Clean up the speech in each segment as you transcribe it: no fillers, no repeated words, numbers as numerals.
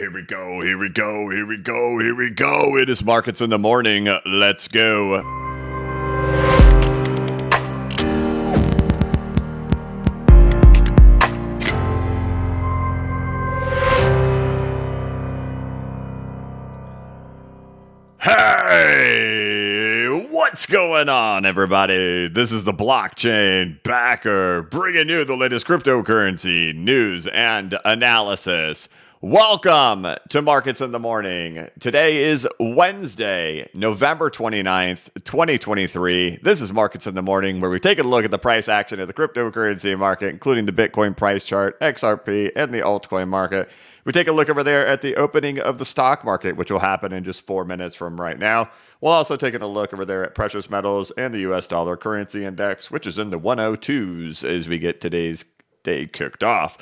Here we go, here we go, here we go, here we go. It is Markets in the Morning. Let's go. Hey, what's going on, everybody? This is the blockchain backer bringing you the latest cryptocurrency news and analysis. Welcome to Markets in the Morning. Today is Wednesday, November 29th, 2023. This is Markets in the Morning, where we take a look at the price action of the cryptocurrency market, including the Bitcoin price chart, XRP, and the altcoin market. We take a look over there at the opening of the stock market, which will happen in just 4 minutes from right now. We'll also take a look over there at precious metals and the US dollar currency index, which is in the 102s as we get today's day kicked off.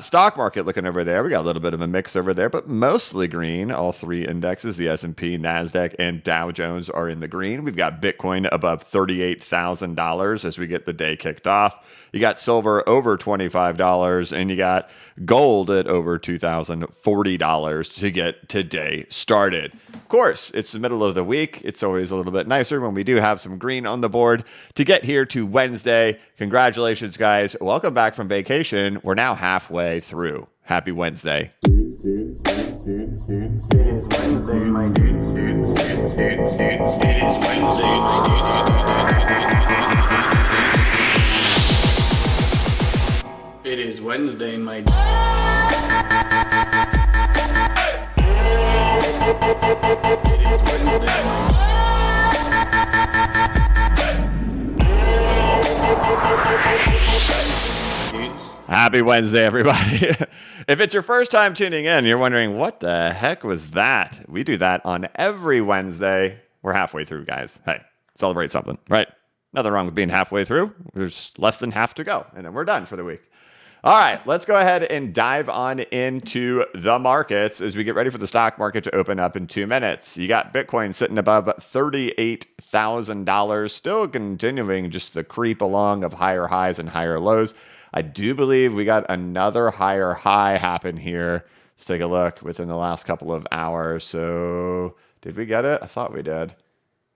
Stock market looking over there. We got a little bit of a mix over there, but mostly green. All three indexes, the S&P, NASDAQ, and Dow Jones are in the green. We've got Bitcoin above $38,000 as we get the day kicked off. You got silver over $25, and you got gold at over $2,040 to get today started. Of course, it's the middle of the week. It's always a little bit nicer when we do have some green on the board to get here to Wednesday. Congratulations, guys. Welcome back from vacation. We're now halfway through. Happy Wednesday. It is Wednesday, my dude. It is Wednesday, Happy Wednesday, everybody. If it's your first time tuning in, you're wondering, what the heck was that? We do that on every Wednesday. We're halfway through, guys. Hey, celebrate something, right? Nothing wrong with being halfway through. There's less than half to go, and then we're done for the week. All right, let's go ahead and dive on into the markets as we get ready for the stock market to open up in 2 minutes. You got Bitcoin sitting above $38,000, still continuing just the creep along of higher highs and higher lows. I do believe we got another higher high happen here. Let's take a look within the last couple of hours. So did we get it? I thought we did.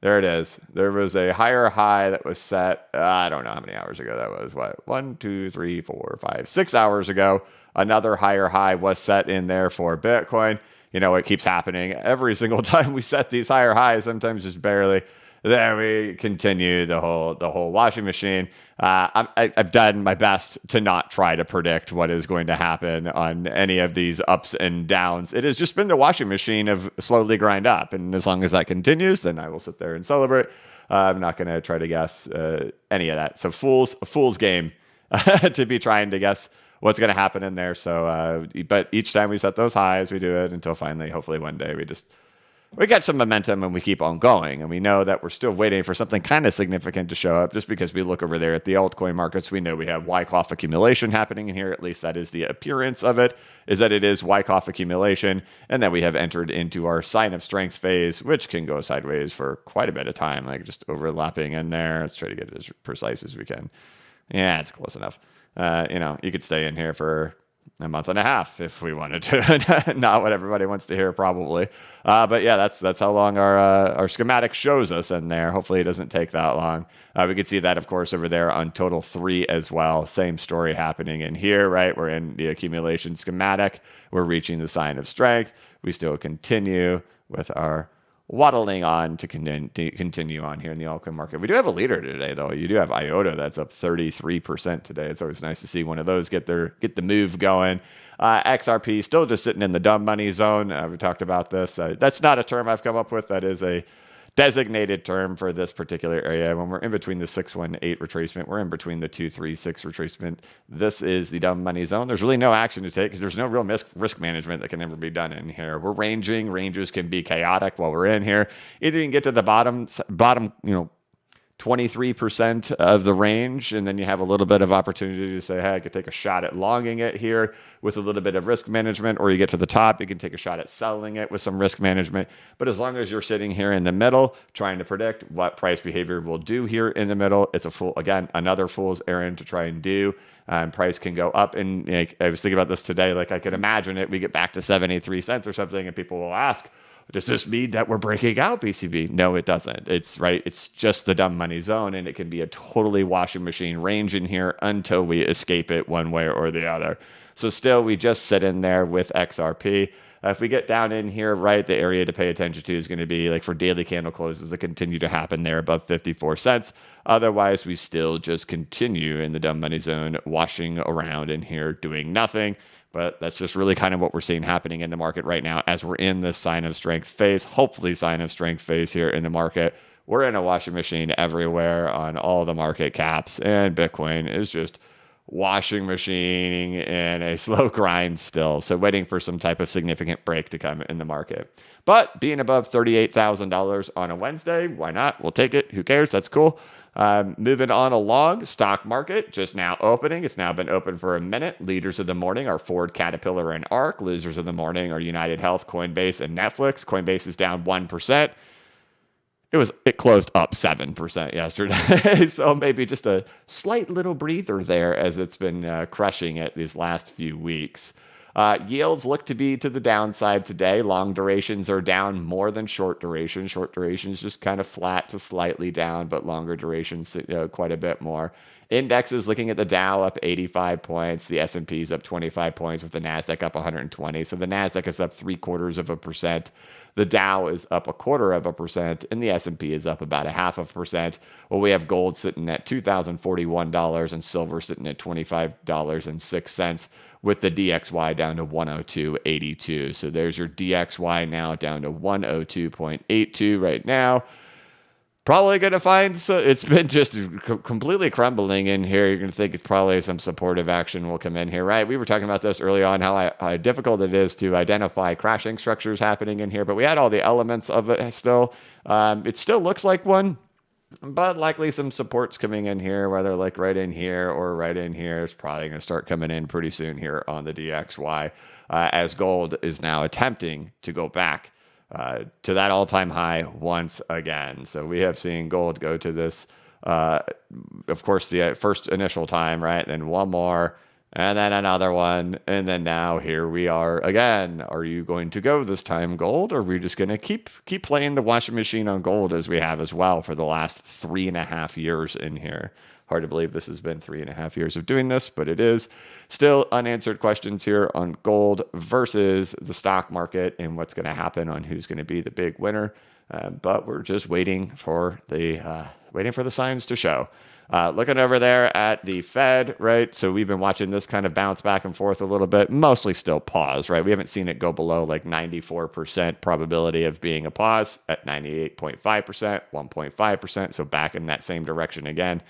There it is. There was a higher high that was set. I don't know how many hours ago that was. What? 1, 2, 3, 4, 5, 6 hours ago. Another higher high was set in there for Bitcoin. You know, it keeps happening every single time we set these higher highs, sometimes just barely. Then we continue the whole washing machine. I've done my best to not try to predict what is going to happen on any of these ups and downs. It has just been the washing machine of slowly grind up. And as long as that continues, then I will sit there and celebrate. I'm not going to try to guess any of that. So fool's game to be trying to guess what's going to happen in there. So, but each time we set those highs, we do it until finally, hopefully one day we get some momentum and we keep on going. And we know that we're still waiting for something kind of significant to show up. Just because we look over there at the altcoin markets, we know we have Wyckoff accumulation happening in here. At least that is the appearance of it, is that it is Wyckoff accumulation. And then we have entered into our sign of strength phase, which can go sideways for quite a bit of time, like just overlapping in there. Let's try to get it as precise as we can. Yeah, it's close enough. You could stay in here for a month and a half if we wanted to. Not what everybody wants to hear, probably. But yeah, that's how long our schematic shows us in there. Hopefully it doesn't take that long. We can see that, of course, over there on total 3 as well. Same story happening in here, right? We're in the accumulation schematic. We're reaching the sign of strength. We still continue with our waddling on to continue on here in the altcoin market. We do have a leader today, though. You do have IOTA that's up 33% today. It's always nice to see one of those get the move going. XRP still just sitting in the dumb money zone. We talked about this. That's not a term I've come up with. That is a designated term for this particular area. When we're in between the 618 retracement, we're in between the 236 retracement. This is the dumb money zone. There's really no action to take because there's no real risk management that can ever be done in here. We're ranging. Ranges can be chaotic while we're in here. Either you can get to the bottom, 23% of the range, and then you have a little bit of opportunity to say, hey, I could take a shot at longing it here with a little bit of risk management, or you get to the top, you can take a shot at selling it with some risk management. But as long as you're sitting here in the middle, trying to predict what price behavior will do here in the middle, it's another fool's errand to try and do. Price can go up, and I was thinking about this today. Like I could imagine it, we get back to 73 cents or something, and people will ask, does this mean that we're breaking out BCB? No, it doesn't. It's just the dumb money zone, and it can be a totally washing machine range in here until we escape it one way or the other. So still, we just sit in there with XRP. If we get down in here, right, the area to pay attention to is going to be like for daily candle closes that continue to happen there above 54 cents. Otherwise, we still just continue in the dumb money zone, washing around in here, doing nothing. But that's just really kind of what we're seeing happening in the market right now as we're in this sign of strength phase, hopefully sign of strength phase here in the market. We're in a washing machine everywhere on all the market caps, and Bitcoin is just washing machine in a slow grind still. So waiting for some type of significant break to come in the market. But being above $38,000 on a Wednesday, why not? We'll take it. Who cares? That's cool. Moving on along, stock market just now opening. It's now been open for a minute. Leaders of the morning are Ford, Caterpillar, and ARK. Losers of the morning are United Health, Coinbase, and Netflix. Coinbase is down 1%. It closed up 7% yesterday. So maybe just a slight little breather there as it's been crushing it these last few weeks. Yields look to be to the downside today. Long durations are down more than short durations. Short durations just kind of flat to slightly down, but longer durations quite a bit more. Indexes, looking at the Dow up 85 points, the S&P is up 25 points with the NASDAQ up 120. So the NASDAQ is up 0.75%. The Dow is up 0.25%, and the S&P is up about 0.5%. Well, we have gold sitting at $2,041 and silver sitting at $25.06, with the DXY down to 102.82. So there's your DXY now down to 102.82 right now. Probably going to find, so it's been just completely crumbling in here. You're going to think it's probably some supportive action will come in here, right? We were talking about this early on, how difficult it is to identify crashing structures happening in here, but we had all the elements of it still. It still looks like one, but likely some supports coming in here, whether like right in here or right in here. It's probably going to start coming in pretty soon here on the DXY, as gold is now attempting to go back to that all-time high once again. So we have seen gold go to this, of course, the first initial time, right? Then one more, and then another one, and then now here we are again. Are you going to go this time, gold, or are we just going to keep playing the washing machine on gold as we have as well for the last 3.5 years in here? Hard to believe this has been 3.5 years of doing this, but it is. Still unanswered questions here on gold versus the stock market and what's going to happen on who's going to be the big winner. But we're just waiting for the signs to show. Looking over there at the Fed, right? So we've been watching this kind of bounce back and forth a little bit, mostly still pause, right? We haven't seen it go below like 94% probability of being a pause at 98.5%, 1.5%. So back in that same direction again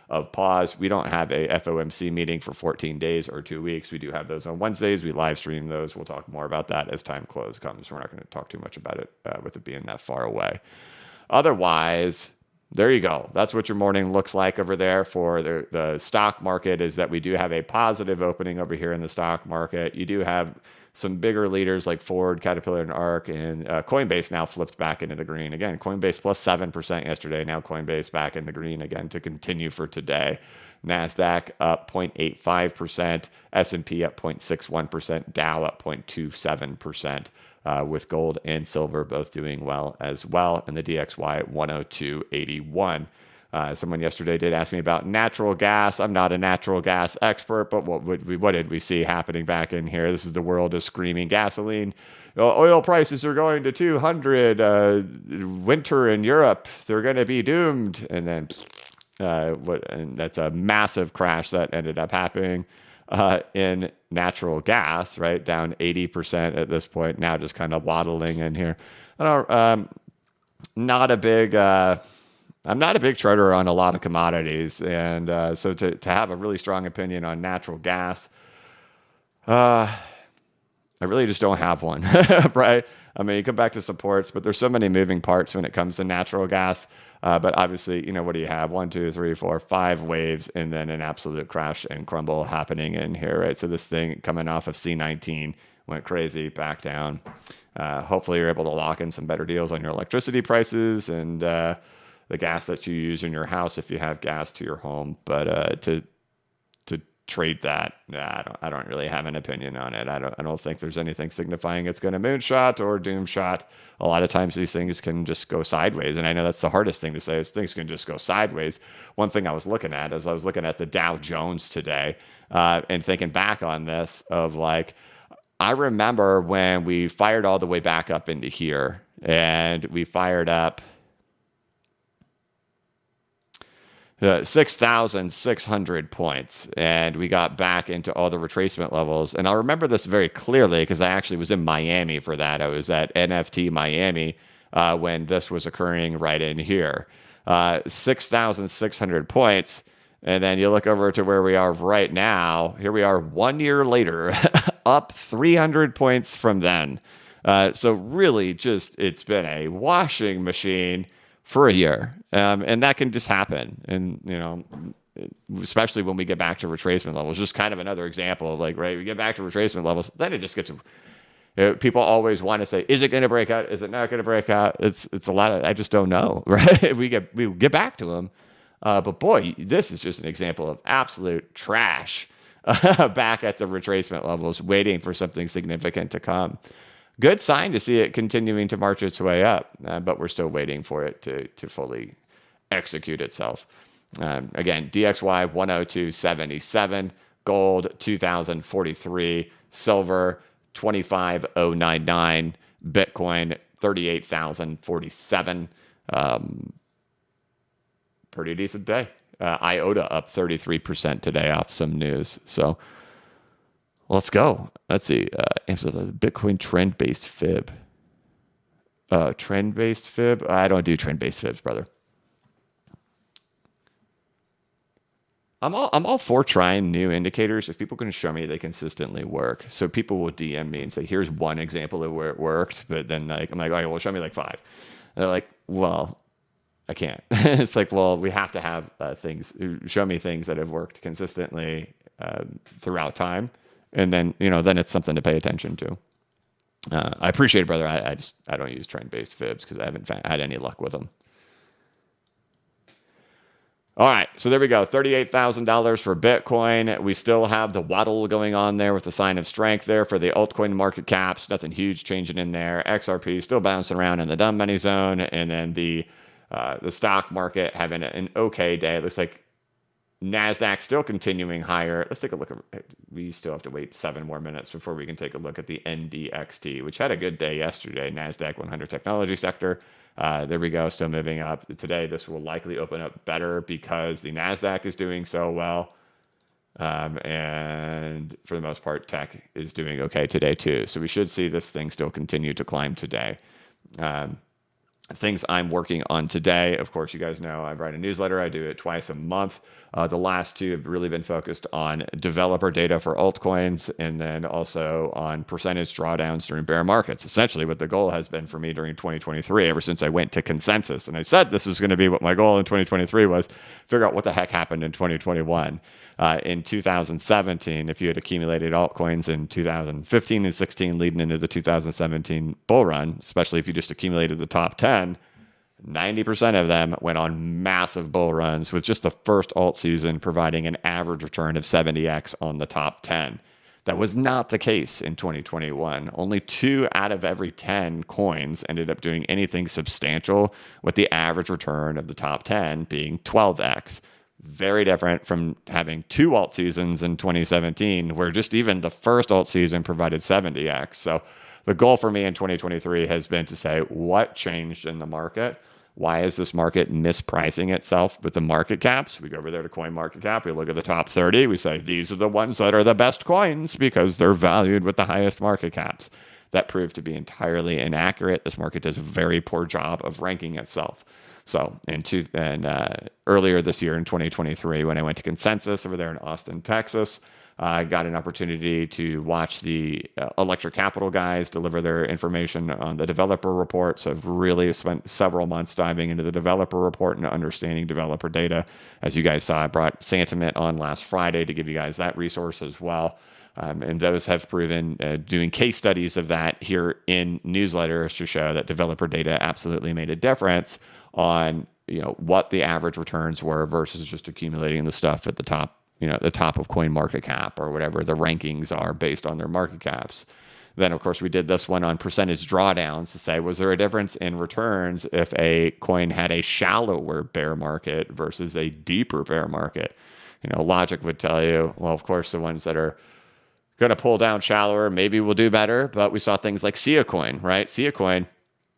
of pause. We don't have a FOMC meeting for 14 days or 2 weeks. We do have those on Wednesdays. We live stream those. We'll talk more about that as time close comes. We're not going to talk too much about it with it being that far away. Otherwise, there you go. That's what your morning looks like over there for the stock market, is that we do have a positive opening over here in the stock market. You do have some bigger leaders like Ford, Caterpillar, and ARK, and Coinbase now flipped back into the green. Again, Coinbase plus 7% yesterday. Now Coinbase back in the green again to continue for today. NASDAQ up 0.85%, S&P up 0.61%, Dow up 0.27%, with gold and silver both doing well as well, and the DXY at 102.81. Someone yesterday did ask me about natural gas. I'm not a natural gas expert, but what did we see happening back in here? This is the world of screaming gasoline. Oil prices are going to 200. Winter in Europe, they're going to be doomed. And then and that's a massive crash that ended up happening in natural gas, right? Down 80% at this point. Now just kind of waddling in here. I'm not a big trader on a lot of commodities, and so to have a really strong opinion on natural gas, I really just don't have one, right? I mean, you come back to supports, but there's so many moving parts when it comes to natural gas. But obviously, what do you have? 1, 2, 3, 4, 5 waves, and then an absolute crash and crumble happening in here, right? So this thing coming off of C19 went crazy, back down. Hopefully, you're able to lock in some better deals on your electricity prices and the gas that you use in your house if you have gas to your home. But to trade that, I don't really have an opinion on it. I don't think there's anything signifying it's going to moonshot or doomshot. A lot of times these things can just go sideways, and I know that's the hardest thing to say is things can just go sideways. One thing I was looking at is I was looking at the Dow Jones today and thinking back on this of like, I remember when we fired all the way back up into here, and we fired up 6,600 points, and we got back into all the retracement levels. And I remember this very clearly because I actually was in Miami for that. I was at NFT Miami when this was occurring right in here. 6,600 points. And then you look over to where we are right now. Here we are 1 year later, up 300 points from then. So really just, it's been a washing machine for a year. And that can just happen. And, especially when we get back to retracement levels, just kind of another example of like, right, we get back to retracement levels, then it just gets, people always want to say, is it going to break out? Is it not going to break out? It's a lot of, I just don't know, right? we get back to them. But boy, this is just an example of absolute trash back at the retracement levels, waiting for something significant to come. Good sign to see it continuing to march its way up, but we're still waiting for it to fully execute itself. Again, DXY 102.77, gold 2,043, silver 25,099, Bitcoin 38,047. Pretty decent day. IOTA up 33% today off some news. So let's go. Let's see. Bitcoin trend-based fib. Trend-based fib? I don't do trend-based fibs, brother. I'm all for trying new indicators if people can show me they consistently work. So people will DM me and say, "Here's one example of where it worked," but then I'm like, "Okay, well, show me like 5." And they're like, "Well, I can't." It's like, well, we have to have things. Show me things that have worked consistently throughout time, and then then it's something to pay attention to. I appreciate it, brother. I don't use trend-based fibs because I haven't had any luck with them. All right, so there we go. $38,000 for Bitcoin. We still have the waddle going on there with the sign of strength there for the altcoin market caps. Nothing huge changing in there. XRP still bouncing around in the dumb money zone, and then the stock market having an okay day. It looks like NASDAQ still continuing higher. Let's take a look. We still have to wait 7 more minutes before we can take a look at the NDXT, which had a good day yesterday. NASDAQ 100 technology sector. There we go. Still moving up. Today, this will likely open up better because the NASDAQ is doing so well. And for the most part, tech is doing okay today too. So we should see this thing still continue to climb today. Things I'm working on today. Of course, you guys know I write a newsletter. I do it twice a month. The last 2 have really been focused on developer data for altcoins and then also on percentage drawdowns during bear markets. Essentially what the goal has been for me during 2023, ever since I went to consensus. And I said this was going to be what my goal in 2023 was, figure out what the heck happened in 2021. In 2017, if you had accumulated altcoins in 2015 and 16 leading into the 2017 bull run, especially if you just accumulated the top 10, 90% of them went on massive bull runs with just the first alt season providing an average return of 70x on the top 10. That was not the case in 2021. Only 2 out of every 10 coins ended up doing anything substantial, with the average return of the top 10 being 12x. Very different from having 2 alt seasons in 2017, where just even the first alt season provided 70x. So the goal for me in 2023 has been to say, what changed in the market? Why is this market mispricing itself with the market caps? We go over there to coin market cap. We look at the top 30. We say, these are the ones that are the best coins because they're valued with the highest market caps. That proved to be entirely inaccurate. This market does a very poor job of ranking itself. So earlier this year in 2023, when I went to consensus over there in Austin, Texas, I got an opportunity to watch the Electric Capital guys deliver their information on the developer report. So I've really spent several months diving into the developer report and understanding developer data. As you guys saw, I brought Sentiment on last Friday to give you guys that resource as well. And those have proven, doing case studies of that here in newsletters to show that developer data absolutely made a difference on what the average returns were versus just accumulating the stuff at the top, the top of coin market cap or whatever the rankings are based on their market caps. Then, of course, we did this one on percentage drawdowns to say, was there a difference in returns if a coin had a shallower bear market versus a deeper bear market? Logic would tell you, well, of course, the ones that are going to pull down shallower maybe will do better. But we saw things like SiaCoin, right? SiaCoin,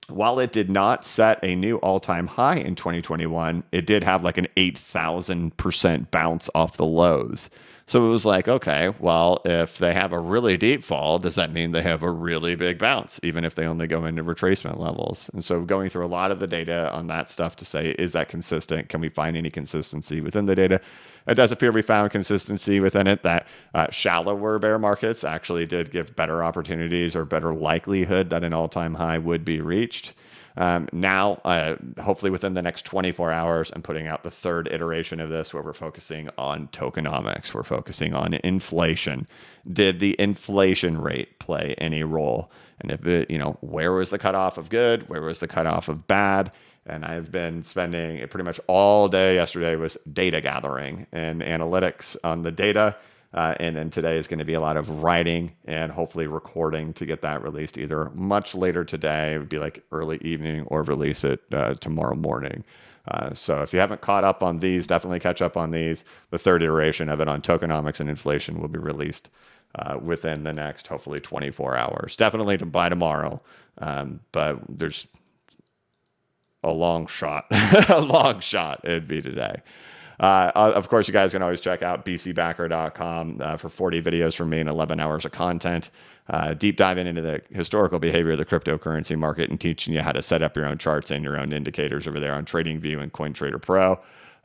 while it did not set a new all-time high in 2021, it did have like an 8,000% bounce off the lows. So it was like, okay, well, if they have a really deep fall, does that mean they have a really big bounce, even if they only go into retracement levels? And so going through a lot of the data on that stuff to say, is that consistent? Can we find any consistency within the data? It does appear we found consistency within it that shallower bear markets actually did give better opportunities or better likelihood that an all-time high would be reached. Now, hopefully within the next 24 hours, I'm putting out the third iteration of this where we're focusing on tokenomics. We're focusing on inflation. Did the inflation rate play any role? And if it, where was the cutoff of good? Where was the cutoff of bad? And I've been spending pretty much all day yesterday was data gathering and analytics on the data. And then today is going to be a lot of writing and hopefully recording to get that released either much later today, it would be like early evening, or release it tomorrow morning. So if you haven't caught up on these, definitely catch up on these. The third iteration of it on tokenomics and inflation will be released within the next, hopefully 24 hours. Definitely by tomorrow. But there's a long shot, it'd be today. Of course, you guys can always check out bcbacker.com for 40 videos from me and 11 hours of content, deep diving into the historical behavior of the cryptocurrency market and teaching you how to set up your own charts and your own indicators over there on TradingView and CoinTrader Pro.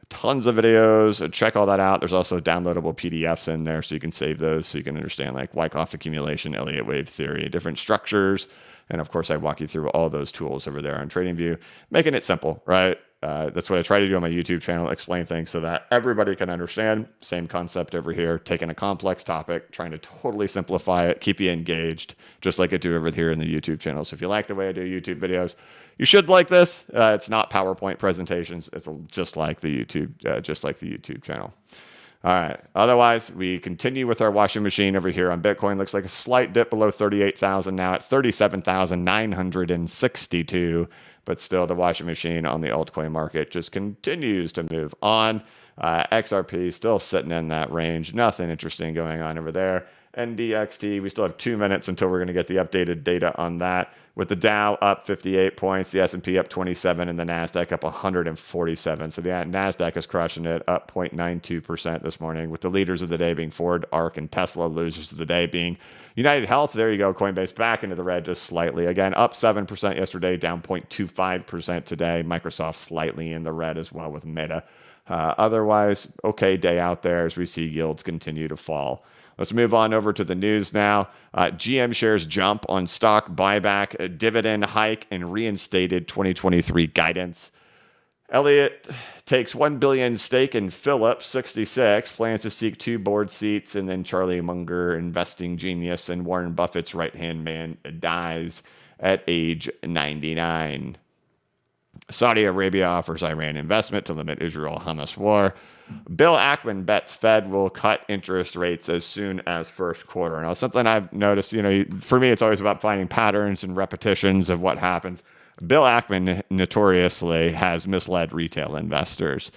Tons of videos. Check all that out. There's also downloadable PDFs in there so you can save those so you can understand like Wyckoff accumulation, Elliott wave theory, different structures. And of course, I walk you through all those tools over there on TradingView, making it simple, right? That's what I try to do on my YouTube channel, explain things so that everybody can understand. Same concept over here, taking a complex topic, trying to totally simplify it, keep you engaged, just like I do over here in the YouTube channel. So if you like the way I do YouTube videos, you should like this. It's not PowerPoint presentations. It's just like the YouTube channel. All right. Otherwise, we continue with our washing machine over here on Bitcoin. Looks like a slight dip below 38,000 now at 37,962. But still, the washing machine on the altcoin market just continues to move on. XRP still sitting in that range. Nothing interesting going on over there. NDXT, we still have 2 minutes until we're going to get the updated data on that. With the Dow up 58 points, the S&P up 27, and the NASDAQ up 147. So the NASDAQ is crushing it, up 0.92% this morning, with the leaders of the day being Ford, ARK, and Tesla. Losers of the day being United Health. There you go, Coinbase back into the red just slightly. Again, up 7% yesterday, down 0.25% today. Microsoft slightly in the red as well with Meta. Otherwise, okay day out there as we see yields continue to fall. Let's move on over to the news now. GM shares jump on stock buyback, a dividend hike, and reinstated 2023 guidance. Elliott takes $1 billion stake in Phillips 66, plans to seek 2 board seats, and then Charlie Munger, investing genius and Warren Buffett's right-hand man, dies at age 99. Saudi Arabia offers Iran investment to limit Israel-Hamas war. Bill Ackman bets Fed will cut interest rates as soon as first quarter. Now, something I've noticed, for me, it's always about finding patterns and repetitions of what happens. Bill Ackman notoriously has misled retail investors.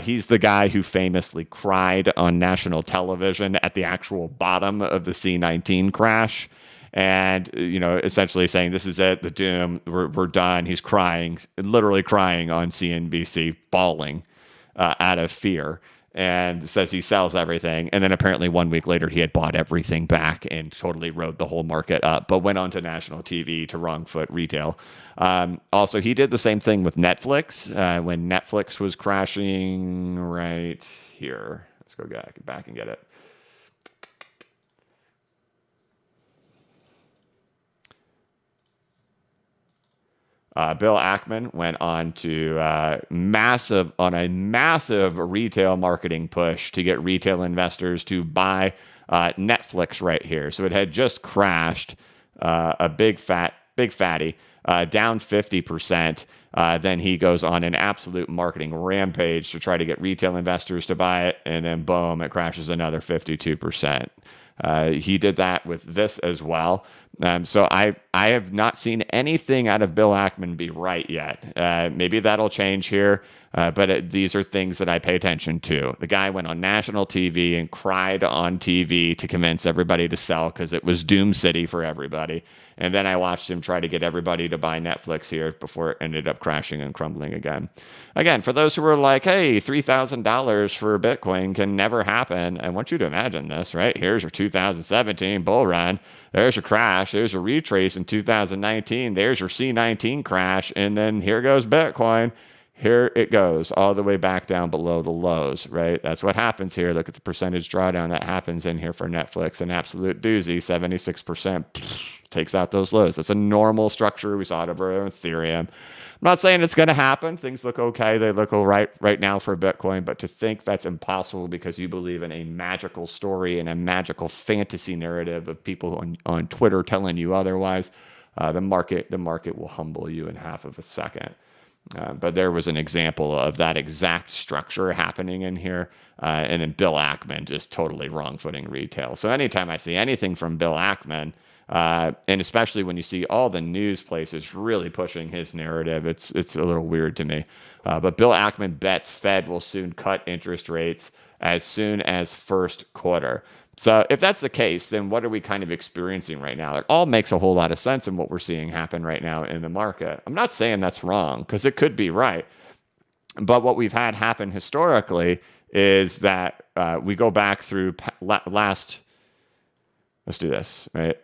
He's the guy who famously cried on national television at the actual bottom of the C-19 crash. And, essentially saying, this is it, the doom, we're done. He's crying, literally crying on CNBC, bawling out of fear, and says he sells everything. And then apparently 1 week later, he had bought everything back and totally rode the whole market up, but went on to national TV to wrong foot retail. Also, he did the same thing with Netflix when Netflix was crashing right here. Let's go back and get it. Bill Ackman went on to a massive retail marketing push to get retail investors to buy Netflix right here. So it had just crashed, a big fatty, down 50%. Then he goes on an absolute marketing rampage to try to get retail investors to buy it, and then boom, it crashes another 52%. He did that with this as well. So I have not seen anything out of Bill Ackman be right yet. Maybe that'll change here, but these are things that I pay attention to. The guy went on national TV and cried on TV to convince everybody to sell because it was doom city for everybody. And then I watched him try to get everybody to buy Netflix here before it ended up crashing and crumbling again. Again, for those who were like, hey, $3,000 for Bitcoin can never happen, I want you to imagine this, right? Here's your 2017 bull run. There's your crash. There's a retrace in 2019. There's your C19 crash. And then here goes Bitcoin. Here it goes all the way back down below the lows, right? That's what happens here. Look at the percentage drawdown that happens in here for Netflix. An absolute doozy, 76%. Takes out those lows. That's a normal structure. We saw it over Ethereum. I'm not saying it's going to happen. Things look okay. They look all right now for Bitcoin. But to think that's impossible because you believe in a magical story and a magical fantasy narrative of people on Twitter telling you otherwise, the market will humble you in half of a second. But there was an example of that exact structure happening in here. And then Bill Ackman just totally wrong-footing retail. So anytime I see anything from Bill Ackman, and especially when you see all the news places really pushing his narrative, it's a little weird to me. But Bill Ackman bets Fed will soon cut interest rates as soon as first quarter. So if that's the case, then what are we kind of experiencing right now? It all makes a whole lot of sense in what we're seeing happen right now in the market. I'm not saying that's wrong because it could be right. But what we've had happen historically is that we go back through let's do this, right?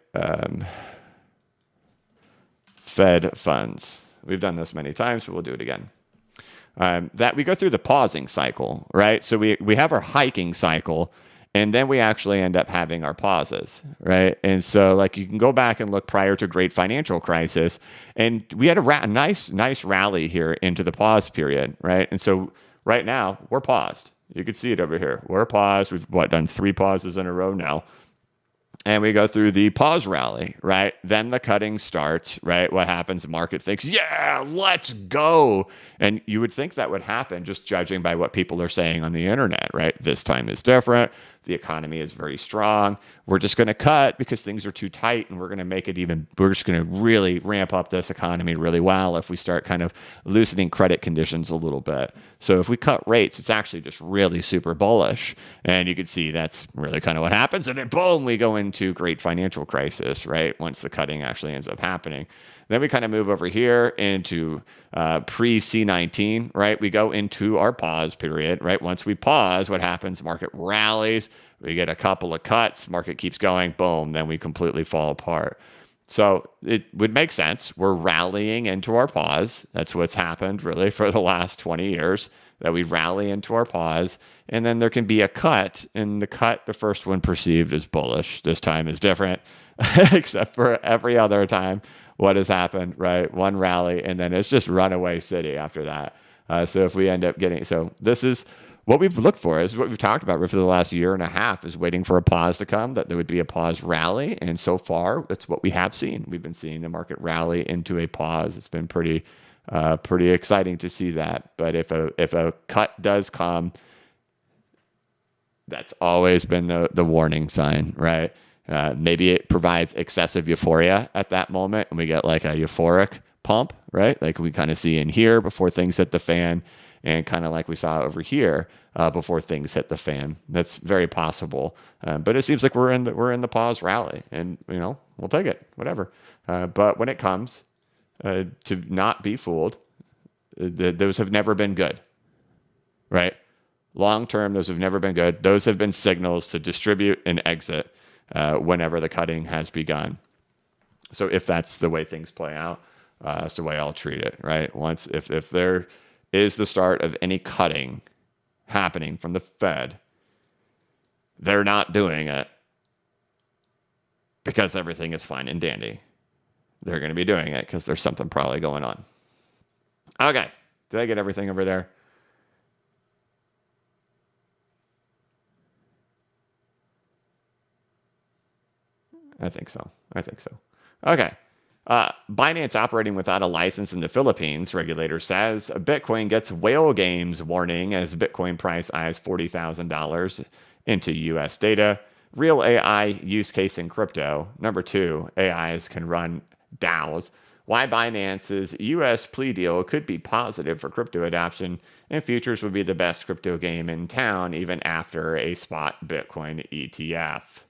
Fed funds. We've done this many times, but we'll do it again. That we go through the pausing cycle, right? So we have our hiking cycle, and then we actually end up having our pauses, right? And so, like, you can go back and look prior to great financial crisis, and we had a nice rally here into the pause period, right? And so right now we're paused. You can see it over here. We're paused. We've done 3 pauses in a row now. And we go through the pause rally, right? Then the cutting starts, right? What happens? The market thinks, yeah, let's go. And you would think that would happen just judging by what people are saying on the internet, right? This time is different. The economy is very strong. We're just going to cut because things are too tight, and we're going to make it we're just going to really ramp up this economy really well if we start kind of loosening credit conditions a little bit. So if we cut rates, it's actually just really super bullish. And you can see that's really kind of what happens. And then boom, we go into great financial crisis, right? Once the cutting actually ends up happening. Then we kind of move over here into pre-C19, right? We go into our pause period, right? Once we pause, what happens? Market rallies. We get a couple of cuts. Market keeps going. Boom. Then we completely fall apart. So it would make sense. We're rallying into our pause. That's what's happened really for the last 20 years, that we rally into our pause. And then there can be a cut. And the first one perceived as bullish. This time is different, except for every other time. What has happened, right? One rally, and then it's just runaway city after that. So if we end up this is what we've looked for, is what we've talked about for the last year and a half, is waiting for a pause to come, that there would be a pause rally. And so far, that's what we have seen. We've been seeing the market rally into a pause. It's been pretty exciting to see that. But if a cut does come, that's always been the warning sign, right? Maybe it provides excessive euphoria at that moment, and we get like a euphoric pump, right? Like we kind of see in here before things hit the fan, and kind of like we saw over here before things hit the fan. That's very possible. But it seems like we're in the pause rally, and we'll take it, whatever. But when it comes to not be fooled, those have never been good, right? Long term, those have never been good. Those have been signals to distribute and exit whenever the cutting has begun. So if that's the way things play out, that's the way I'll treat it, right? If there is the start of any cutting happening from the Fed, they're not doing it because everything is fine and dandy. They're going to be doing it because there's something probably going on. Okay. Did I get everything over there? I think so. Okay. Binance operating without a license in the Philippines, regulator says. Bitcoin gets whale games warning as Bitcoin price eyes $40,000 into US data. Real AI use case in crypto. Number 2, AIs can run DAOs. Why Binance's US plea deal could be positive for crypto adoption, and futures would be the best crypto game in town even after a spot Bitcoin ETF.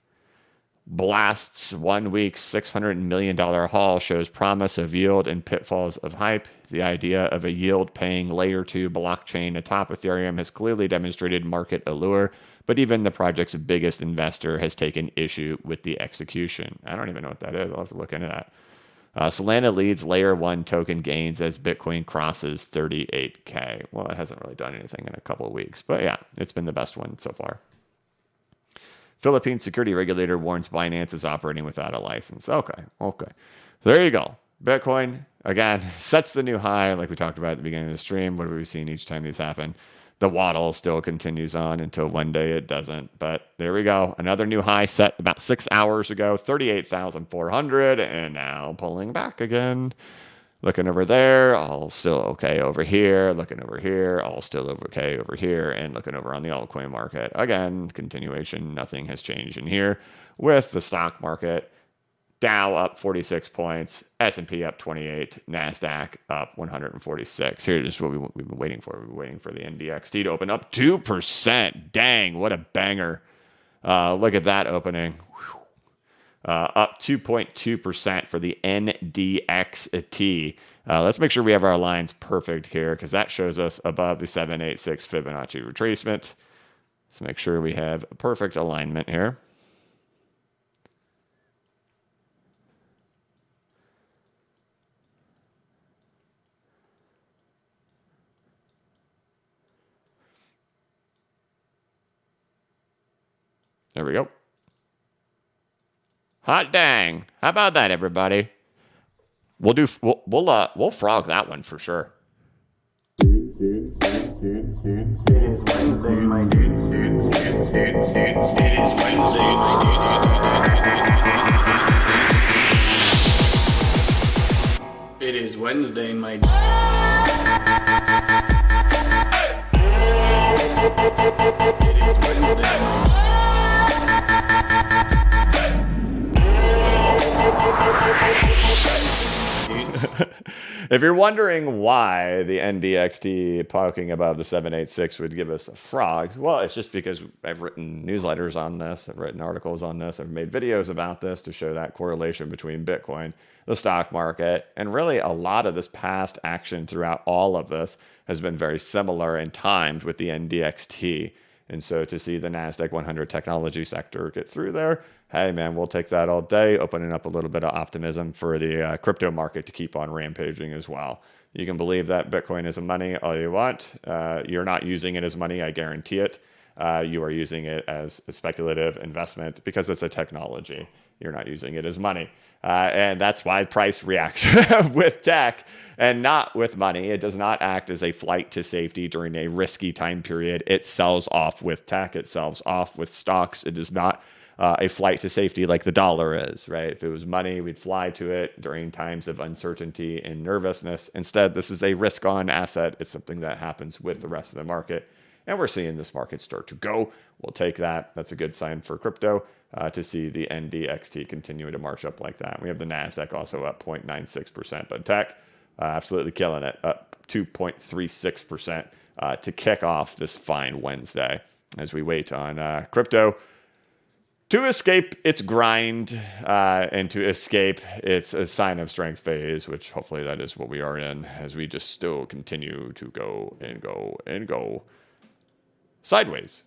Blast's 1 week $600 million haul shows promise of yield and pitfalls of hype. The idea of a yield paying layer 2 blockchain atop Ethereum has clearly demonstrated market allure, but even the project's biggest investor has taken issue with the execution. I don't even know what that is. I'll have to look into that. Solana leads layer 1 token gains as Bitcoin crosses 38K. Well, it hasn't really done anything in a couple of weeks, but yeah, it's been the best one so far. Philippine security regulator warns Binance is operating without a license. Okay. There you go. Bitcoin, again, sets the new high like we talked about at the beginning of the stream. What have we seen each time these happen? The waddle still continues on until one day it doesn't. But there we go. Another new high set about 6 hours ago, 38,400, and now pulling back again. Looking over there, all still okay over here. Looking over here, all still okay over here. And looking over on the altcoin market. Again, continuation, nothing has changed in here. With the stock market, Dow up 46 points, S&P up 28, NASDAQ up 146. Here's what we've been waiting for. We've been waiting for the NDXT to open up 2%. Dang, what a banger. Look at that opening. Up 2.2% for the NDXT. Let's make sure we have our lines perfect here because that shows us above the 786 Fibonacci retracement. Let's make sure we have a perfect alignment here. There we go. Hot dang. How about that, everybody? We'll frog that one for sure. It is Wednesday, my It is Wednesday. If you're wondering why the NDXT poking above the 786 would give us a frog, well, it's just because I've written newsletters on this, I've written articles on this, I've made videos about this to show that correlation between Bitcoin, the stock market, and really a lot of this past action throughout all of this has been very similar and timed with the NDXT. And so to see the NASDAQ 100 technology sector get through there, hey, man, we'll take that all day, opening up a little bit of optimism for the crypto market to keep on rampaging as well. You can believe that Bitcoin is a money all you want. You're not using it as money, I guarantee it. You are using it as a speculative investment because it's a technology. You're not using it as money. And that's why price reacts with tech and not with money. It does not act as a flight to safety during a risky time period. It sells off with tech. It sells off with stocks. It is not a flight to safety like the dollar is, right? If it was money, we'd fly to it during times of uncertainty and nervousness. Instead, this is a risk-on asset. It's something that happens with the rest of the market. And we're seeing this market start to go. We'll take that. That's a good sign for crypto to see the NDXT continuing to march up like that. We have the NASDAQ also up 0.96%, but tech absolutely killing it, up 2.36% to kick off this fine Wednesday as we wait on crypto to escape its grind and to escape its a sign of strength phase, which hopefully that is what we are in as we just still continue to go and go and go sideways.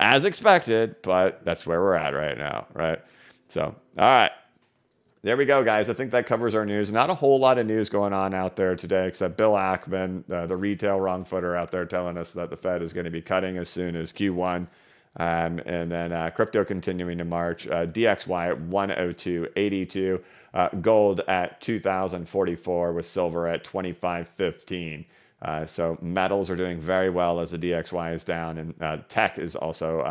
As expected, but that's where we're at right now, right? So, all right. There we go, guys. I think that covers our news. Not a whole lot of news going on out there today, except Bill Ackman, the retail wrong footer out there telling us that the Fed is going to be cutting as soon as Q1. And then crypto continuing to march. DXY at 102.82. Gold at 2,044 with silver at 25.15. So metals are doing very well as the DXY is down, and tech is also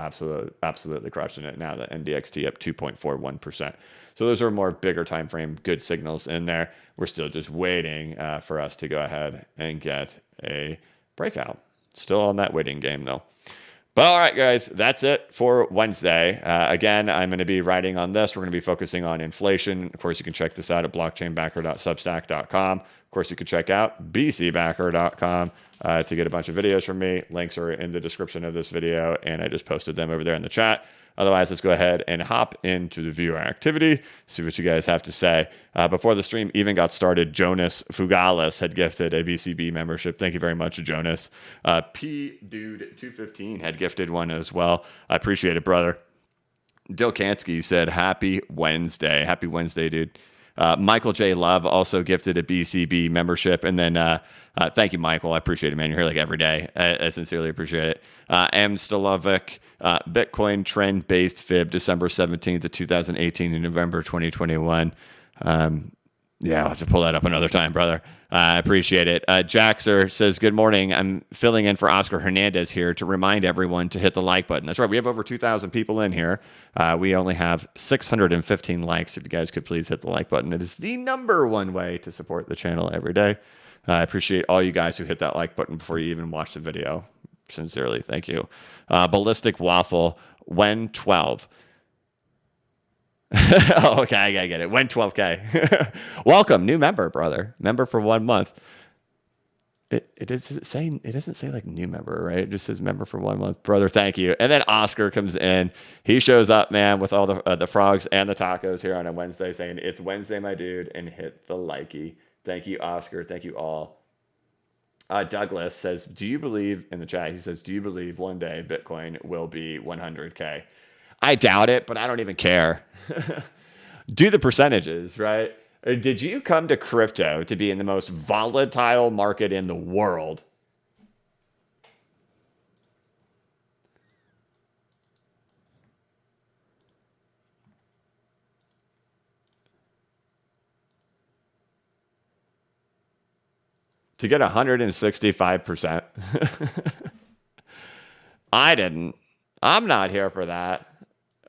absolutely crushing it now. The NDXT up 2.41%. So those are more bigger time frame, good signals in there. We're still just waiting for us to go ahead and get a breakout. Still on that waiting game though. But all right, guys, that's it for Wednesday. Again, I'm going to be writing on this. We're going to be focusing on inflation. Of course, you can check this out at blockchainbacker.substack.com. Of course, you can check out bcbacker.com to get a bunch of videos from me. Links are in the description of this video, and I just posted them over there in the chat. Otherwise, let's go ahead and hop into the viewer activity, see what you guys have to say. Before the stream even got started, Jonas Fugalis had gifted a BCB membership. Thank you very much, Jonas. P-Dude215 had gifted one as well. I appreciate it, brother. Dilkansky said, happy Wednesday. Happy Wednesday, dude. Michael J. Love also gifted a BCB membership. And then thank you, Michael. I appreciate it, man. You're here like every day. I sincerely appreciate it. M. Stalovic, Bitcoin trend-based fib, December 17th of 2018 and November 2021. Yeah, I'll have to pull that up another time, brother. I appreciate it. Jaxer says, good morning. I'm filling in for Oscar Hernandez here to remind everyone to hit the like button. That's right. We have over 2,000 people in here. We only have 615 likes. If you guys could please hit the like button. It is the #1 way to support the channel every day. I appreciate all you guys who hit that like button before you even watch the video. Sincerely, thank you. Ballistic Waffle, when 12. Oh, okay, I get it. When 12K. Welcome, new member, brother. Member for 1 month. It doesn't say like new member, right? It just says member for 1 month, brother. Thank you. And then Oscar comes in. He shows up, man, with all the frogs and the tacos here on a Wednesday, saying it's Wednesday, my dude, and hit the likey. Thank you, Oscar. Thank you all. Douglas says, do you believe, in the chat, he says, do you believe one day Bitcoin will be 100K? I doubt it, but I don't even care. Do the percentages, right? Did you come to crypto to be in the most volatile market in the world? To get 165%? I didn't. I'm not here for that,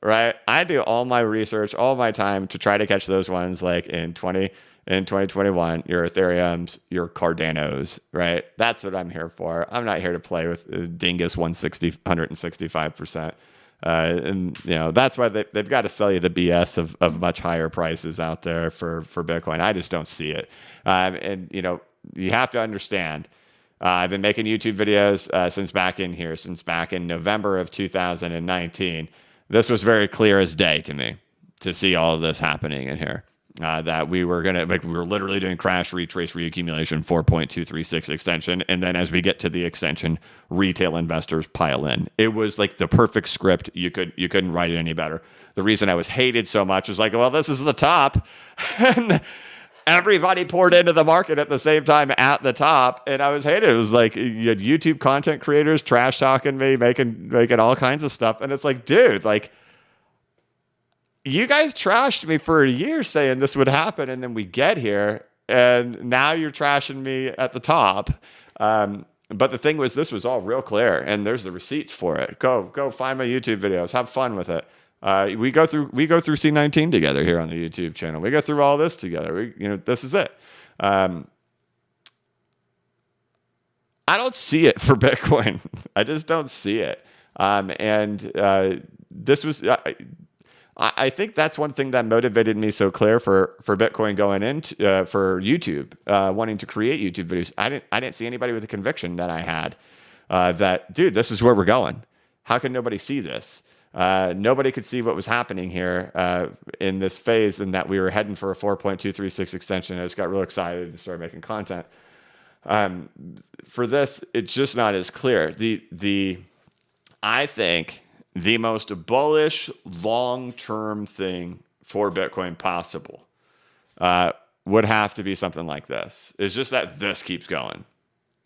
right? I do all my research, all my time to try to catch those ones like in 2021, your Ethereums, your Cardanos, right? That's what I'm here for. I'm not here to play with Dingus 165%. And you know, that's why they've got to sell you the BS of much higher prices out there for Bitcoin. I just don't see it. And you know, you have to understand, I've been making YouTube videos since back in November of 2019. This was very clear as day to me to see all of this happening in here. That we were literally doing crash, retrace, reaccumulation, 4.236 extension. And then as we get to the extension, retail investors pile in. It was like the perfect script. You couldn't write it any better. The reason I was hated so much was like, well, this is the top. And everybody poured into the market at the same time at the top, and I was hated. It was like you had YouTube content creators trash talking me, making all kinds of stuff, and it's like, dude, like you guys trashed me for a year saying this would happen, and then we get here, and now you're trashing me at the top. But the thing was, this was all real clear, and there's the receipts for it. Go find my YouTube videos, have fun with it. We go through C19 together here on the YouTube channel. We go through all this together. This is it. I don't see it for Bitcoin. I just don't see it. This was, I think that's one thing that motivated me so clear for Bitcoin going into, for YouTube, wanting to create YouTube videos. I didn't see anybody with the conviction that I had, that, dude, this is where we're going. How can nobody see this? Nobody could see what was happening here in this phase, and that we were heading for a 4.236 extension. I just got real excited to start making content. For this, it's just not as clear. I think the most bullish long-term thing for Bitcoin possible would have to be something like this. It's just that this keeps going.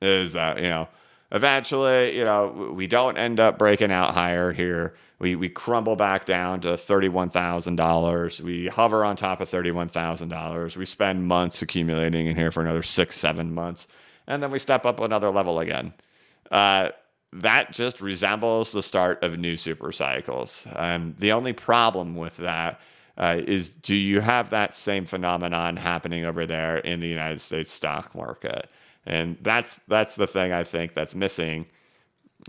Is that, eventually, we don't end up breaking out higher here. We crumble back down to $31,000. We hover on top of $31,000. We spend months accumulating in here for another 6-7 months. And then we step up another level again. That just resembles the start of new super cycles. The only problem with that is, do you have that same phenomenon happening over there in the United States stock market? And that's the thing I think that's missing.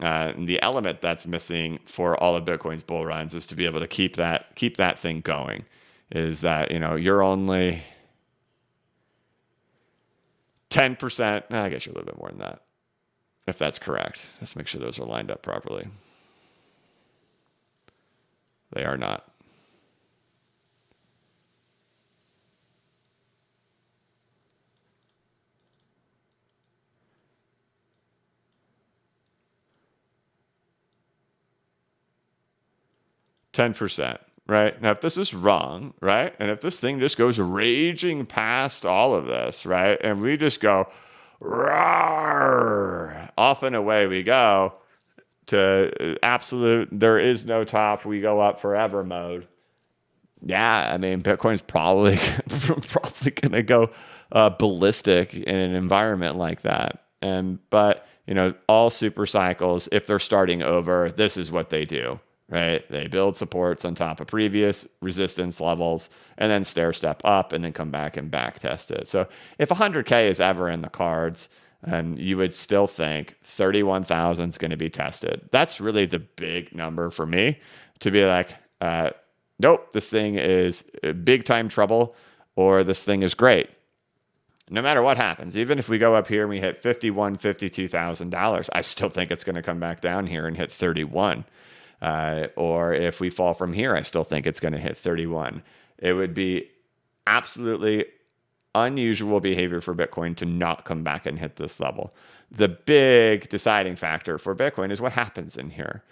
And the element that's missing for all of Bitcoin's bull runs is to be able to keep that thing going. Is that, you're only 10%. I guess you're a little bit more than that, if that's correct. Let's make sure those are lined up properly. They are not. %, right? Now, if this is wrong, right? And if this thing just goes raging past all of this, right? And we just go, roar, off and away we go to absolute, there is no top, we go up forever mode. Yeah, I mean, Bitcoin's probably going to go ballistic in an environment like that. But, all super cycles, if they're starting over, this is what they do. Right? They build supports on top of previous resistance levels and then stair step up and then come back and back test it. So if 100K is ever in the cards, you would still think 31,000 is going to be tested. That's really the big number for me to be like, nope, this thing is big time trouble, or this thing is great. No matter what happens, even if we go up here and we hit $51,000, $52,000, I still think it's going to come back down here and hit 31. Or if we fall from here, I still think it's going to hit 31. It would be absolutely unusual behavior for Bitcoin to not come back and hit this level. The big deciding factor for Bitcoin is what happens in here.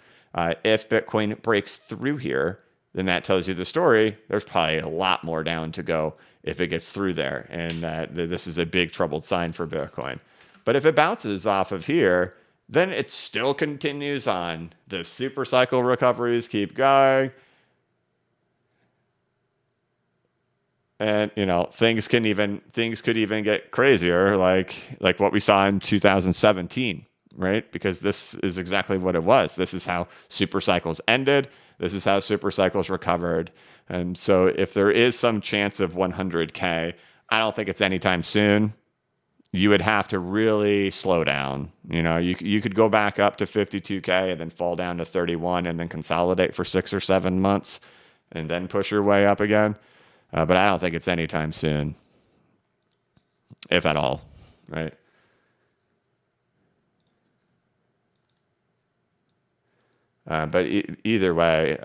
If Bitcoin breaks through here, then that tells you the story. There's probably a lot more down to go if it gets through there. And this is a big troubled sign for Bitcoin. But if it bounces off of here, then it still continues on. The super cycle recoveries keep going. And, things could even get crazier, like what we saw in 2017, right? Because this is exactly what it was. This is how super cycles ended. This is how super cycles recovered. And so if there is some chance of 100K, I don't think it's anytime soon. You would have to really slow down. You could go back up to 52K and then fall down to 31 and then consolidate for 6 or 7 months and then push your way up again. But I don't think it's anytime soon, if at all, right? But either way,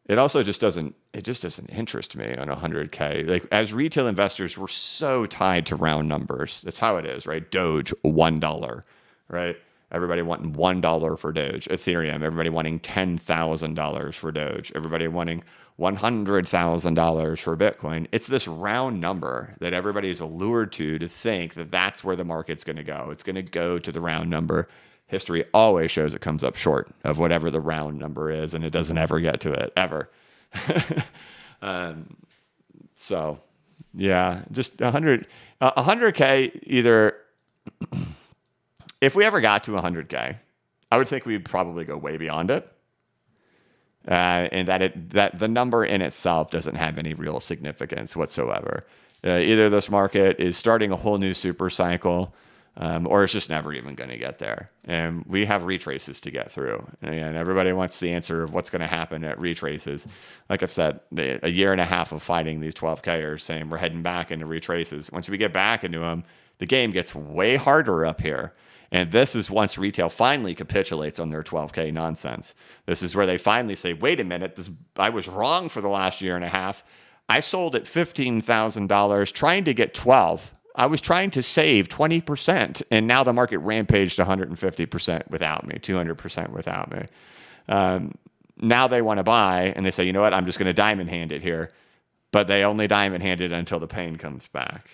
it also just doesn't interest me on 100K. Like, as retail investors, we're so tied to round numbers. That's how it is, right? Doge, $1, right? Everybody wanting $1 for Doge. Ethereum, everybody wanting $10,000 for Doge. Everybody wanting $100,000 for Bitcoin. It's this round number that everybody is allured to think that that's where the market's going to go. It's going to go to the round number. History always shows it comes up short of whatever the round number is, and it doesn't ever get to it, ever. So, yeah, just 100K either. If we ever got to 100K, I would think we'd probably go way beyond it. And that the number in itself doesn't have any real significance whatsoever. Either this market is starting a whole new super cycle, or it's just never even going to get there. And we have retraces to get through. And everybody wants the answer of what's going to happen at retraces. Like I've said, a year and a half of fighting these 12Kers, saying we're heading back into retraces. Once we get back into them, the game gets way harder up here. And this is once retail finally capitulates on their 12K nonsense. This is where they finally say, wait a minute, I was wrong for the last year and a half. I sold at $15,000 trying to get 12. I was trying to save 20%, and now the market rampaged 150% without me, 200% without me. Now they want to buy, and they say, you know what, I'm just going to diamond hand it here. But they only diamond hand it until the pain comes back,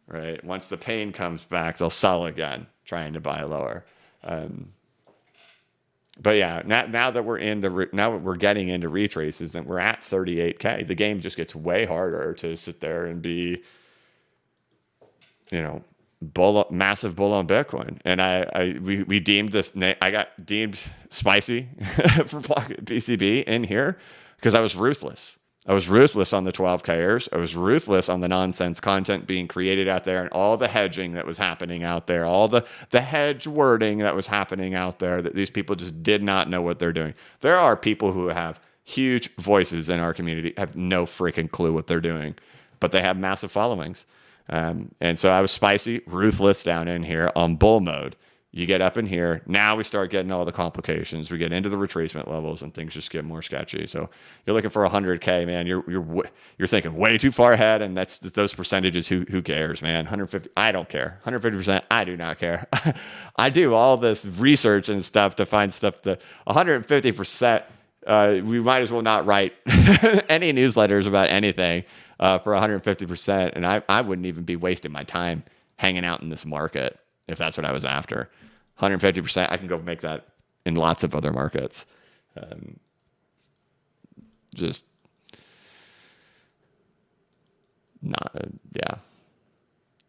right? Once the pain comes back, they'll sell again. trying to buy lower. But yeah, now that we're getting into retraces and we're at 38K, the game just gets way harder to sit there and be, massive bull on Bitcoin. And we deemed this, I got deemed spicy for BCB in here because I was ruthless. I was ruthless on the 12Kers. I was ruthless on the nonsense content being created out there and all the hedging that was happening out there, all the hedge wording that was happening out there that these people just did not know what they're doing. There are people who have huge voices in our community, have no freaking clue what they're doing, but they have massive followings. And so I was spicy, ruthless down in here on bull mode. You get up in here. Now we start getting all the complications. We get into the retracement levels and things just get more sketchy. So you're looking for 100K, man. You're thinking way too far ahead, and that's those percentages. Who cares, man? 150. I don't care. 150%. I do not care. I do all this research and stuff to find stuff that 150%. We might as well not write any newsletters about anything for 150%, and I wouldn't even be wasting my time hanging out in this market if that's what I was after. 150%, I can go make that in lots of other markets. Just not, yeah.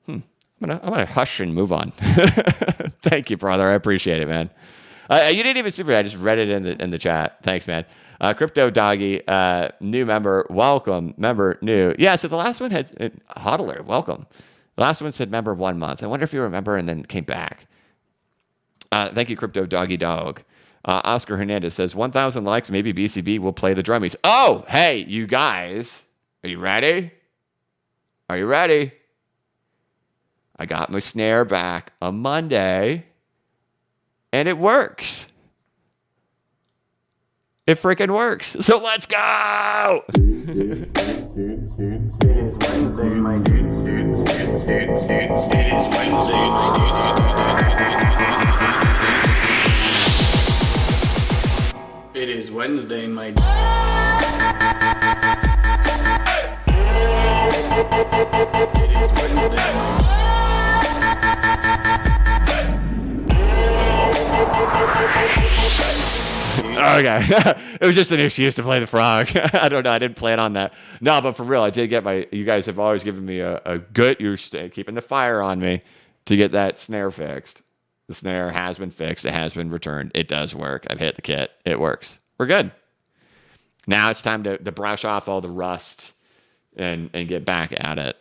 I'm gonna hush and move on. Thank you, brother. I appreciate it, man. You didn't even super. I just read it in the chat. Thanks, man. Crypto Doggy, new member, welcome. Member new. Yeah. So the last one had hodler, welcome. The last one said member 1 month. I wonder if you remember and then came back. Thank you, Crypto Doggy Dog. Oscar Hernandez says 1,000 likes. Maybe BCB will play the drummies. Oh, hey, you guys, are you ready? Are you ready? I got my snare back on Monday. And it works. It freaking works. So let's go. It is Wednesday, my It is Wednesday. Okay. It was just an excuse to play the frog. I don't know. I didn't plan on that. No, but for real, I did get you guys have always given me a good, you're keeping the fire on me to get that snare fixed. The snare has been fixed. It has been returned. It does work. I've hit the kit. It works. We're good. Now it's time to brush off all the rust and get back at it.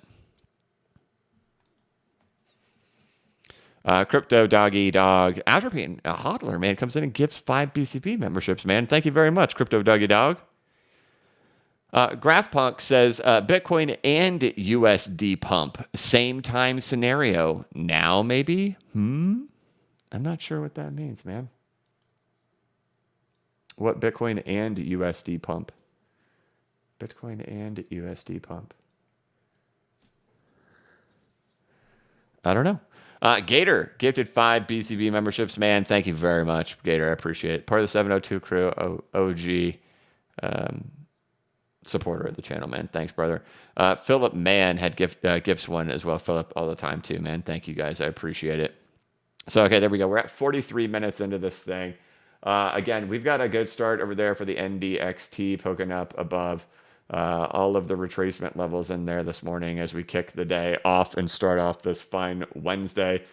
Crypto Doggy Dog Atropine, a hodler, man, comes in and gives 5 BCB memberships, man. Thank you very much, Crypto Doggy Dog. GraphPunk says Bitcoin and USD pump, same time scenario. Now, maybe? I'm not sure what that means, man. What Bitcoin and USD pump? Bitcoin and USD pump. I don't know. Gator gifted 5 BCB memberships. Man, thank you very much, Gator. I appreciate it. Part of the 702 crew, OG supporter of the channel, man. Thanks, brother. Philip Mann had gifts one as well. Philip all the time too, man. Thank you guys. I appreciate it. So, okay, there we go. We're at 43 minutes into this thing. Again, we've got a good start over there for the NDXT poking up above all of the retracement levels in there this morning as we kick the day off and start off this fine Wednesday.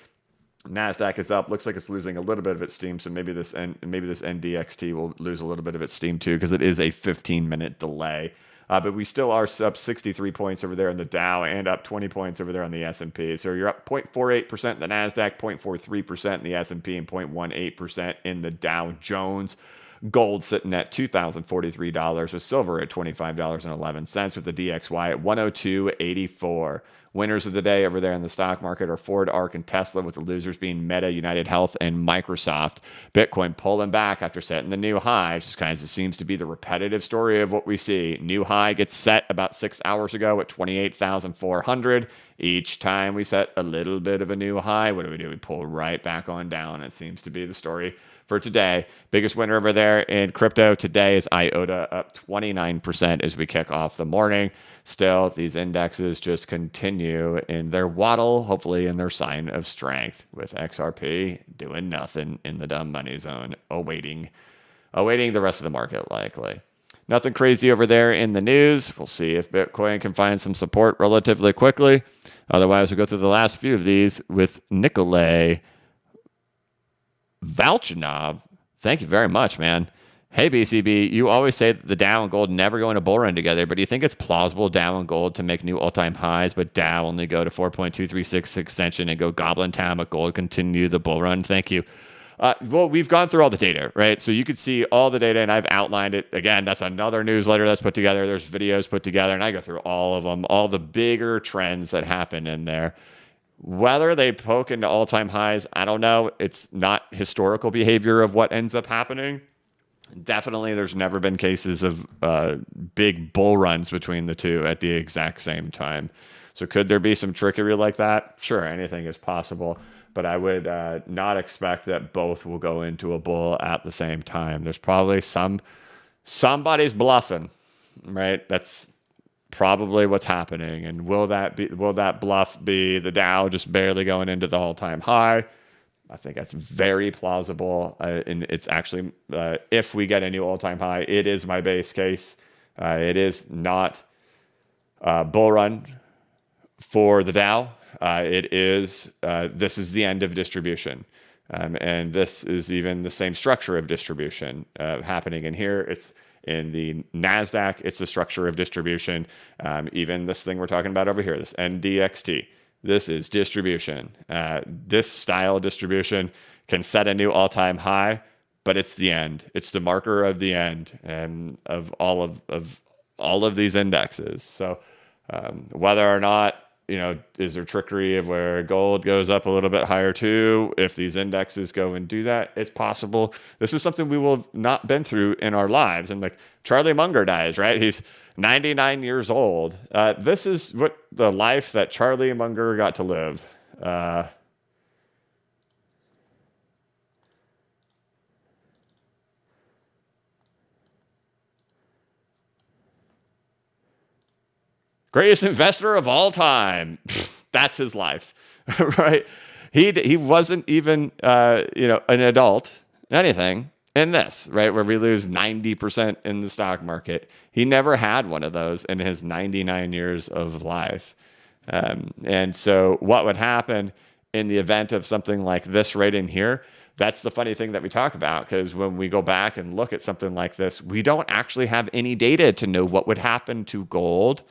NASDAQ is up. Looks like it's losing a little bit of its steam, so maybe this NDXT will lose a little bit of its steam too because it is a 15-minute delay. But we still are up 63 points over there in the Dow and up 20 points over there on the S&P. So you're up 0.48% in the NASDAQ, 0.43% in the S&P, and 0.18% in the Dow Jones. Gold sitting at $2,043 with silver at $25.11 with the DXY at 102.84. Winners of the day over there in the stock market are Ford, ARK, and Tesla, with the losers being Meta, United Health, and Microsoft. Bitcoin pulling back after setting the new high. Just kind of seems to be the repetitive story of what we see. New high gets set about 6 hours ago at 28,400. Each time we set a little bit of a new high, what do? We pull right back on down. It seems to be the story for today. Biggest winner over there in crypto today is IOTA, up 29% as we kick off the morning. Still, these indexes just continue in their waddle, hopefully in their sign of strength, with XRP doing nothing in the dumb money zone, awaiting the rest of the market likely. Nothing crazy over there in the news. We'll see if Bitcoin can find some support relatively quickly. Otherwise, we'll go through the last few of these with Nikolay Valchinov. Thank you very much, man. Hey, BCB, you always say that the Dow and gold never go in a bull run together, but do you think it's plausible Dow and gold to make new all-time highs, but Dow only go to 4.236 extension and go goblin town, but gold continue the bull run? Thank you. Well, we've gone through all the data, right? So you could see all the data, and I've outlined it. Again, that's another newsletter that's put together. There's videos put together, and I go through all of them, all the bigger trends that happen in there. Whether they poke into all-time highs, I don't know. It's not historical behavior of what ends up happening. Definitely, there's never been cases of big bull runs between the two at the exact same time. So could there be some trickery like that? Sure, anything is possible. But I would not expect that both will go into a bull at the same time. There's probably somebody's bluffing, right? That's probably what's happening. And will that bluff be the Dow just barely going into the all-time high? I think that's very plausible. And it's actually, if we get a new all-time high, it is my base case. It is not a bull run for the Dow. This is the end of distribution. And this is even the same structure of distribution happening in here. It's in the NASDAQ. It's the structure of distribution. Even this thing we're talking about over here, this NDXT. This is distribution. This style of distribution can set a new all-time high, but it's the end. It's the marker of the end of all of these indexes. So whether or not, is there trickery of where gold goes up a little bit higher too? If these indexes go and do that, it's possible. This is something we will have not been through in our lives. And like Charlie Munger dies, right? He's 99 years old. This is what the life that Charlie Munger got to live. Greatest investor of all time. That's his life, right? He wasn't even, an adult, anything in this, right? Where we lose 90% in the stock market. He never had one of those in his 99 years of life. And so what would happen in the event of something like this right in here? That's the funny thing that we talk about, because when we go back and look at something like this, we don't actually have any data to know what would happen to gold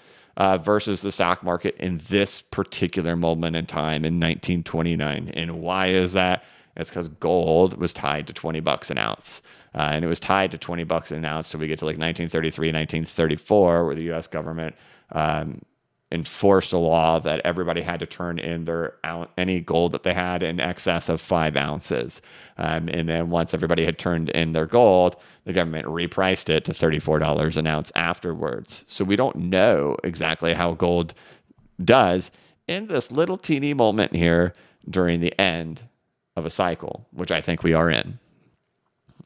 versus the stock market in this particular moment in time in 1929. And why is that? It's because gold was tied to $20 an ounce. And it was tied to $20 an ounce till we get to like 1933, 1934, where the U.S. government enforced a law that everybody had to turn in any gold that they had in excess of 5 ounces. And then once everybody had turned in their gold, the government repriced it to $34 an ounce afterwards. So we don't know exactly how gold does in this little teeny moment here during the end of a cycle, which I think we are in.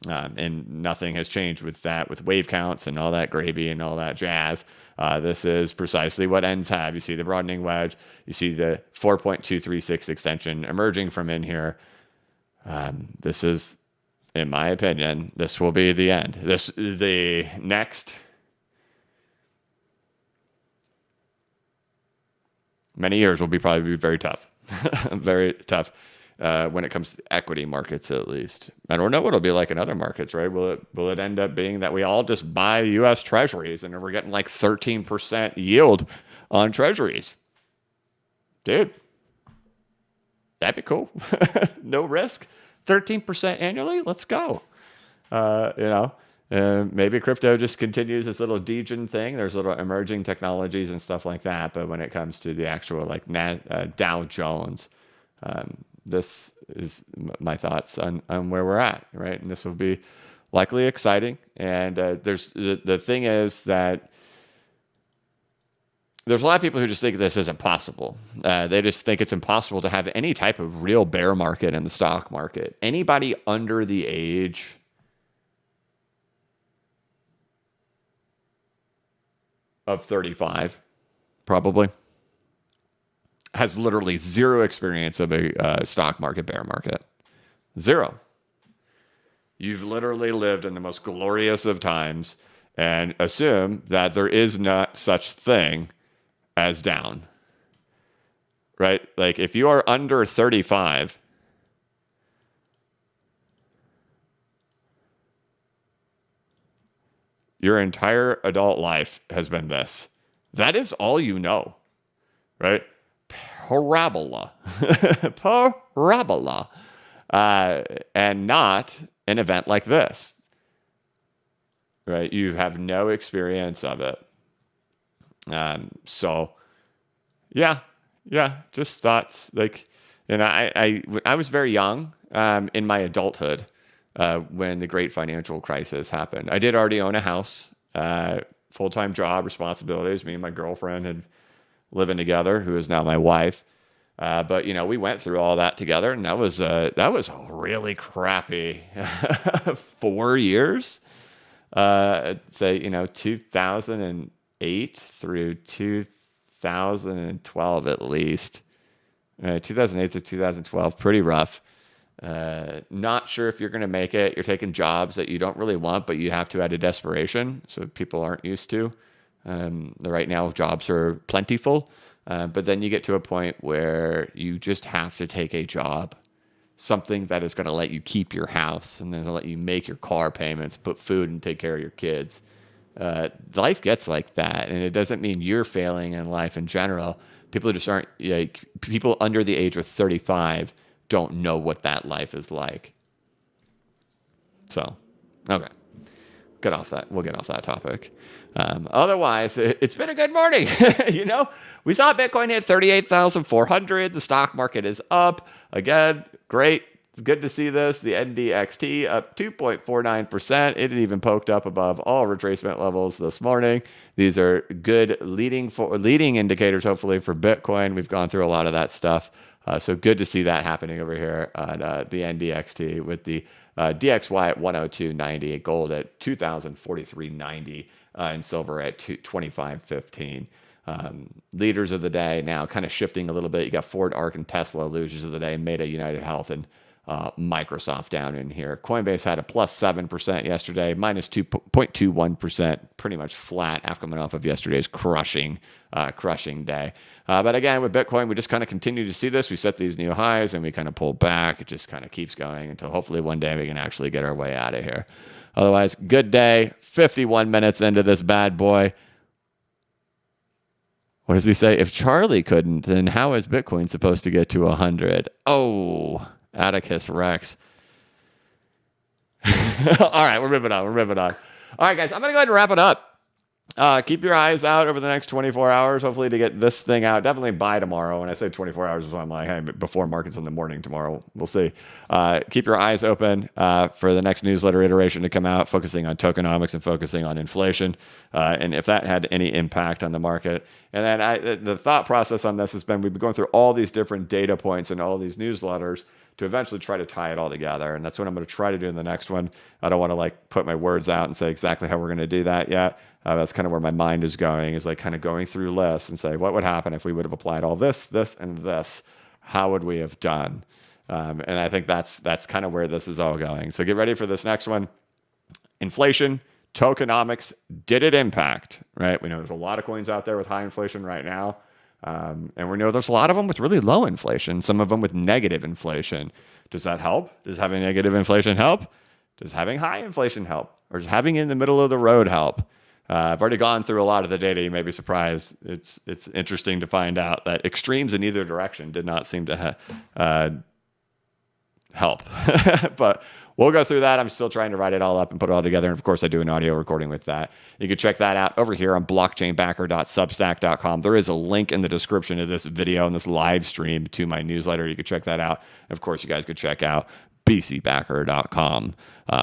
And nothing has changed with that, with wave counts and all that gravy and all that jazz. This is precisely what ends have. You see the broadening wedge. You see the 4.236 extension emerging from in here. This is, in my opinion, this will be the end. The next many years will probably be very tough, very tough. When it comes to equity markets, at least. I don't know what it'll be like in other markets, right? Will it end up being that we all just buy U.S. treasuries and we're getting like 13% yield on treasuries? Dude, that'd be cool. No risk. 13% annually? Let's go. Maybe crypto just continues this little degen thing. There's little emerging technologies and stuff like that. But when it comes to the actual like Dow Jones, this is my thoughts on where we're at, right? And this will be likely exciting. And there's the thing is that there's a lot of people who just think this isn't possible. They just think it's impossible to have any type of real bear market in the stock market. Anybody under the age of 35 probably has literally zero experience of a stock market bear market. Zero. You've literally lived in the most glorious of times and assume that there is not such thing as down, right? Like if you are under 35, your entire adult life has been this. That is all you know, right? Parabola. Parabola. And not an event like this, right? You have no experience of it. So yeah, just thoughts like, and I was very young, in my adulthood, when the great financial crisis happened. I did already own a house, full-time job, responsibilities. Me and my girlfriend had living together, who is now my wife. But we went through all that together, and that was a really crappy 4 years. Say 2008 through 2012 at least. 2008 to 2012, pretty rough. Not sure if you're going to make it. You're taking jobs that you don't really want, but you have to out of desperation. So people aren't used to. Right now, jobs are plentiful. But then you get to a point where you just have to take a job, something that is going to let you keep your house and then let you make your car payments, put food and take care of your kids. Life gets like that. And it doesn't mean you're failing in life in general. People just aren't, people under the age of 35 don't know what that life is like. So, okay. We'll get off that topic. Otherwise, it's been a good morning. We saw Bitcoin hit 38,400. The stock market is up again. Great. Good to see this. The NDXT up 2.49%. It even poked up above all retracement levels this morning. These are good leading indicators, hopefully, for Bitcoin. We've gone through a lot of that stuff. So good to see that happening over here on the NDXT with the DXY at 102.90, gold at 2,043.90, and silver at 25.15. Leaders of the day now kind of shifting a little bit. You got Ford, ARK, and Tesla. Losers of the day, Meta, United Health, and Microsoft down in here. Coinbase had a plus 7% yesterday, minus 2.21%, pretty much flat after coming off of yesterday's crushing day. But again, with Bitcoin, we just kind of continue to see this. We set these new highs and we kind of pull back. It just kind of keeps going until hopefully one day we can actually get our way out of here. Otherwise, good day. 51 minutes into this bad boy. What does he say? If Charlie couldn't, then how is Bitcoin supposed to get to 100? Oh, Atticus Rex. All right, we're moving on. All right, guys, I'm going to go ahead and wrap it up. Keep your eyes out over the next 24 hours, hopefully, to get this thing out. Definitely by tomorrow. When I say 24 hours, is when I'm like, hey, before markets in the morning tomorrow. We'll see. Keep your eyes open for the next newsletter iteration to come out, focusing on tokenomics and focusing on inflation, and if that had any impact on the market. And then the thought process on this has been, we've been going through all these different data points and all these newsletters to eventually try to tie it all together. And that's what I'm going to try to do in the next one. I don't want to put my words out and say exactly how we're going to do that yet. That's kind of where my mind is going, is kind of going through lists and say, what would happen if we would have applied all this, this, and this? How would we have done? And I think that's kind of where this is all going. So get ready for this next one. Inflation, tokenomics, did it impact, right? We know there's a lot of coins out there with high inflation right now. And we know there's a lot of them with really low inflation, some of them with negative inflation. Does that help? Does having negative inflation help? Does having high inflation help? Or does having in the middle of the road help? I've already gone through a lot of the data. You may be surprised. It's interesting to find out that extremes in either direction did not seem to help. But we'll go through that. I'm still trying to write it all up and put it all together. And of course, I do an audio recording with that. You can check that out over here on blockchainbacker.substack.com. There is a link in the description of this video and this live stream to my newsletter. You can check that out. And of course, you guys could check out bcbacker.com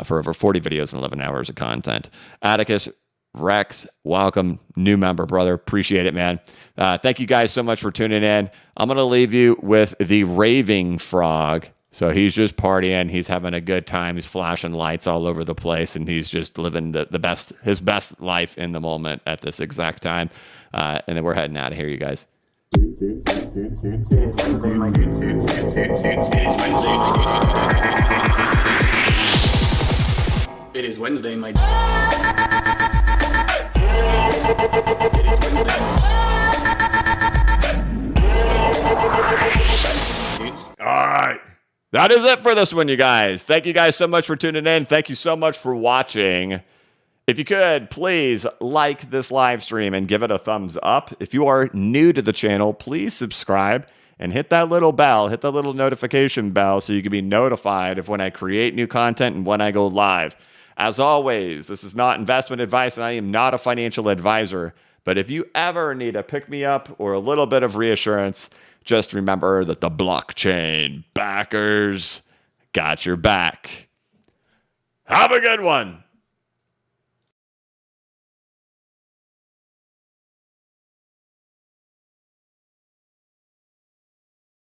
for over 40 videos and 11 hours of content. Atticus, Rex, welcome. New member, brother. Appreciate it, man. Thank you guys so much for tuning in. I'm going to leave you with the raving frog. So he's just partying. He's having a good time. He's flashing lights all over the place, and he's just living his best life in the moment at this exact time. And then we're heading out of here, you guys. It is Wednesday, my It is Wednesday. Dudes. All right. That is it for this one, you guys. Thank you guys so much for tuning in. Thank you so much for watching. If you could, please like this live stream and give it a thumbs up. If you are new to the channel, please subscribe and hit that little bell, hit that little notification bell so you can be notified of when I create new content and when I go live. As always, this is not investment advice and I am not a financial advisor. But if you ever need a pick-me-up or a little bit of reassurance, just remember that the blockchain backers got your back. Have a good one.